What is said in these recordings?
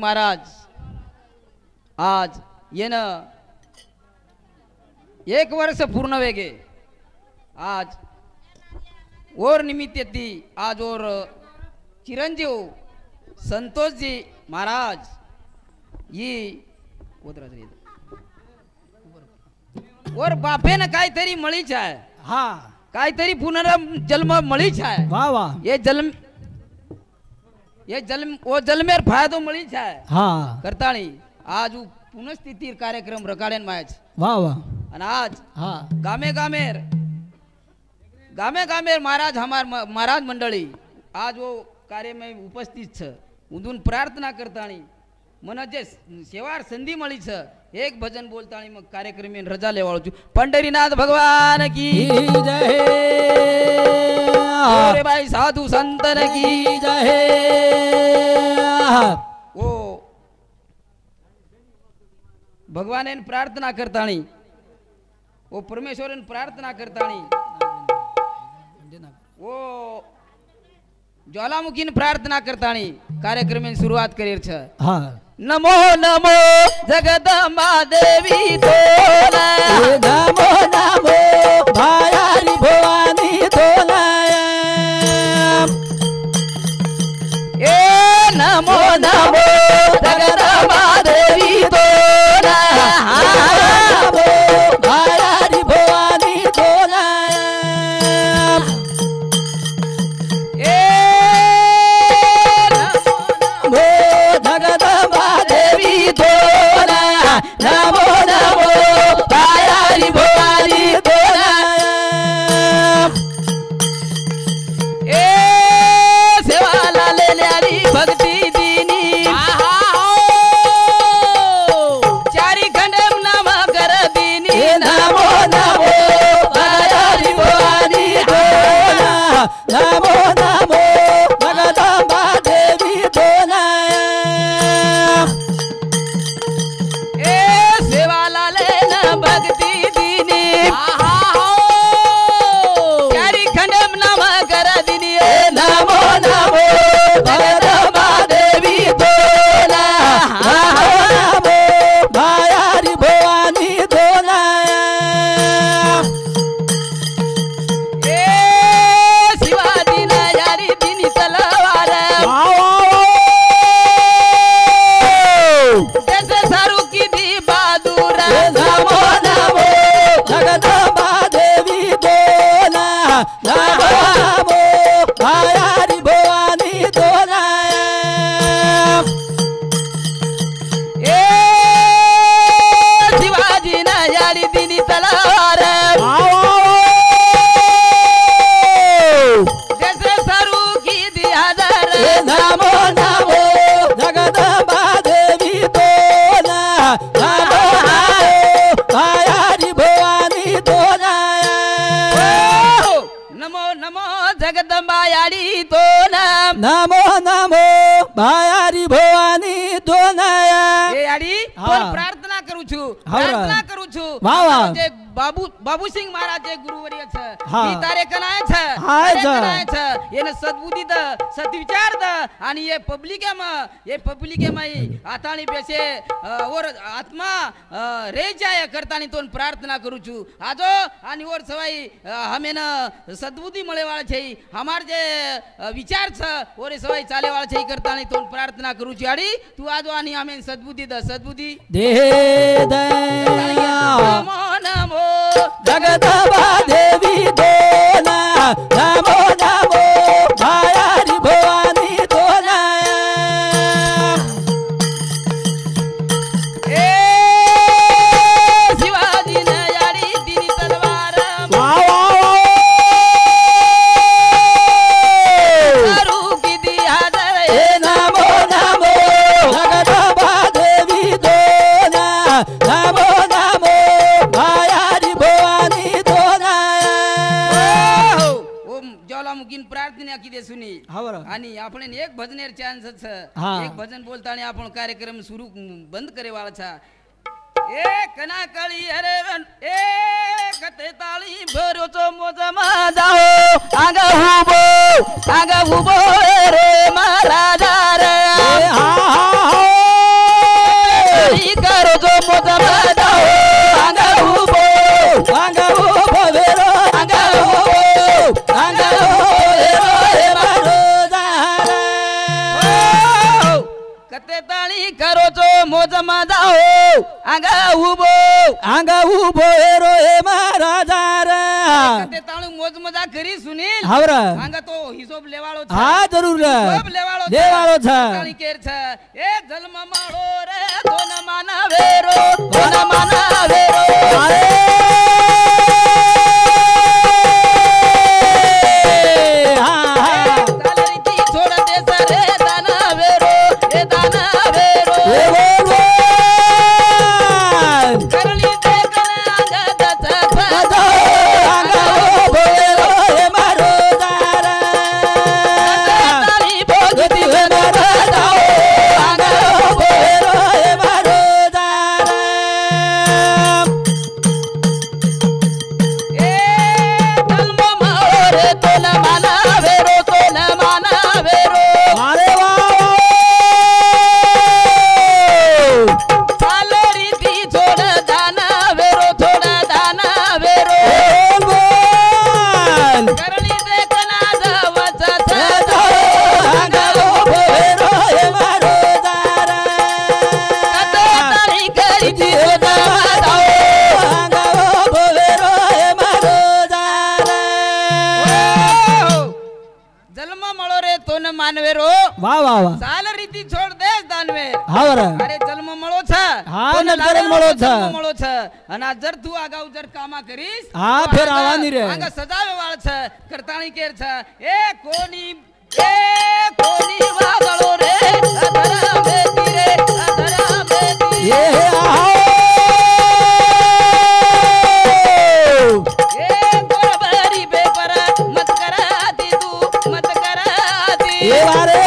महाराज आज येणं 1 वर्ष पूर्ण वेगे आज और निमित्त ती आज और चिरंजीव संतोष जी महाराज ये और बापे न काहीतरी मळीच आहे हा काहीतरी पुनर्जन्म मळीच आहे वाह वाह ये जन्म वो जन्मेर फायदो मळीच आहे हा करताणी आज पुनस्थिती कार्यक्रम रकाडेन मायच वाह वाह आणि आज हा गामे गामेर महाराज हमार महाराज मंडळी आज वो कार्य में उपस्थित छ उदून प्रार्थना करताणी मन जे सेवार संधी मळी छ एक भजन बोलताणी मग कार्यक्रम रजा लेवाळू छु पंढरीनाथ भगवान की जय अरे भाई साधु संतन की जय ओ भगवान प्रार्थना करताणी ओ परमेश्वरन प्रार्थना करताणी ओ ज्वालामुखीन प्रार्थना करताणी कार्यक्रम सुरुवात करेर छ हा नमो नमो जगदंबा देवी तोला नमो नमो भायारी भवानी तोला ए नमो नमो जगदंबा देवी तोला नमो भायारी भवानी तोला ए नमो जगदंबा देवी तोला नमो नमो भायारी भवानी तोला ए सेवाला लेल्यारी भक्ती दिनी चारी खंडम नाम कर दिनी नमो नमो भायारी भवानी तोला नमो नमो जगदंबा देवी तोला ए सेवाला लेना भक्ती दिनी चारी खंडम नाम कर दिनी नमो नमो जगदंबा देवी तोला नमो नमो भायारी भवानी तोला ए शिवाजी ना यारी दिनी तलवार जैसे सारू की दी बहादुर नमो नमो जगदंबा देवी तोला नमो नमो भायारी भवानी तोला ए शिवाजी ना यारी दिनी तलवार जैसे सारू की दी हादर नमो नमो जगदंबा देवी तोला नमो नमो भायारी भवानी तोला नमो नमो जगदंबा यारी तो नाम नमो नमो भायारी भवानी तोला ए यारी हा. पण प्रार्थना करू छु प्रार्थना करू छु वाह, वाह. जे बाबू सिंह महाराज जे गुरुवर्य छ हा. ही तारे कनाय छ हाय तारे छ. कनाय छ येन सद्बुद्धी द सद्विचार द आणि ये पब्लिके मा आताणी बेसे और आत्मा रे जाय करतानी तोन प्रार्थना करू छु आजो आणि और सवाई हमेन सद्बुद्धी मळे वाळा छै हमार जे विचार छ ओरे सवाई चाले वाळा छै करतानी तोन प्रार्थना करू छु आडी तू आजो आणि हमेन सद्बुद्धी द सद्बुद्धी दे दया नमो नमो जगदंबा देवी तोला नमो नमो भायारी भवानी तोला ए शिवाजी न यारी दिनी तलवार सारू की दी हादर नमो नमो जगदंबा देवी तोला नमो नमो भायारी भवानी तोला ओम ज्वालामुखीन प्रार्थना किती सुनी आणि आपण एक भजनेर चान्स हा. एक भजन बोलताना आपण कार्यक्रम सुरू बंद करे वाला छा ए कना कळी अरे ए कते ताळी भरोचो मोज जाओ आगा हुबो रे महाराजा रे हा जाओ आंगा उभो हेरो हे महाराजार ते ताळू मोज मजा करी सुनील हावरा आंगा तो हिशोब लेवाळो छ हा जरूर हिशोब लेवाळो छ ताळी केर छ ए जन्म माळो रे दोन मानावेरो साल रीति छोड़ दे दानवे हावरा अरे जन्म मळो छ हा नजर मळो छ आणि जर तू आगाऊ जर कामा करीस हा फिर आवानी रे आगा सजावे वाळ छ करताणी केर छ ए कोणी वागळो रे अधरा बेती ये बरोबरी बेपर मत करा दी तू मत करा दी ये वारे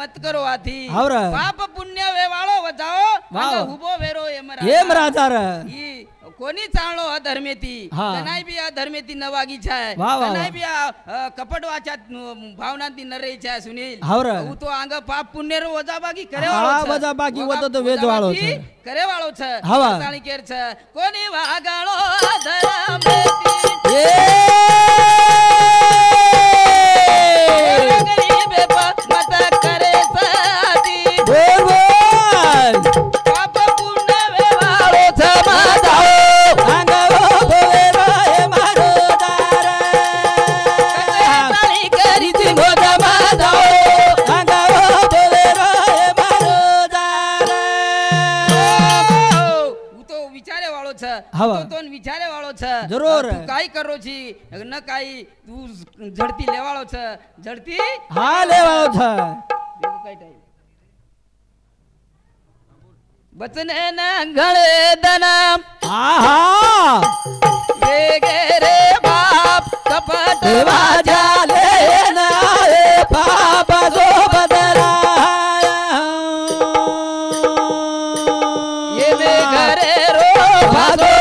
मत करो आथी पाप पुण्य वेवाळो वजाओ उभो वेरो राजार कोणी चाळलो अधर्मेती नाही बी अधर्मेती नवागी छाय नाही बी कपट वाचा भावनांती नरे छाय सुनील उ तो आंग पाप पुण्य रो वजाबागी करे वाळो छ वजाबागी वतो तो वेज वाळो छ करे वाळो छ हवा ताणी केर छ कोणी वागाळो अधर्मेती विचारे वाळो छ जरूर तू काय करो छी न काय तू झडती लेवाळो छ झडती हा लेवाळो छ काय टाइम बचने न गळे दनम आहा वेगे रे बाप कपट वाजा ले ना रे पाप जो बदला ये मे घरे रो भादो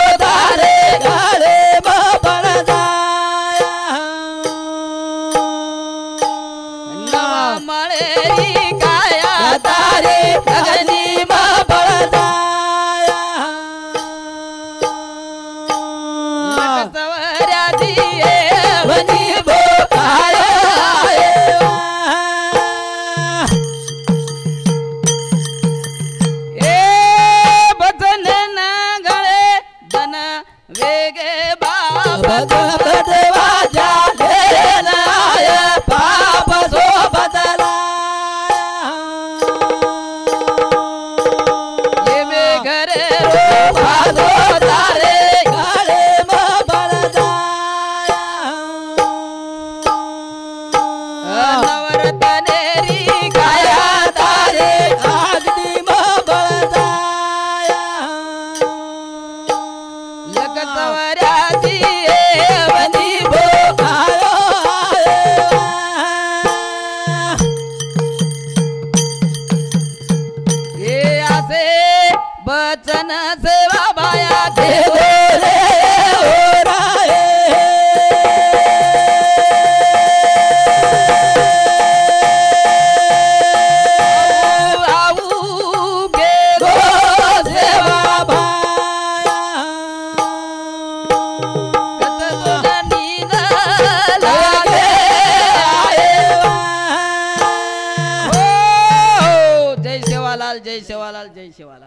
जय सेवालाल जय सेवालाल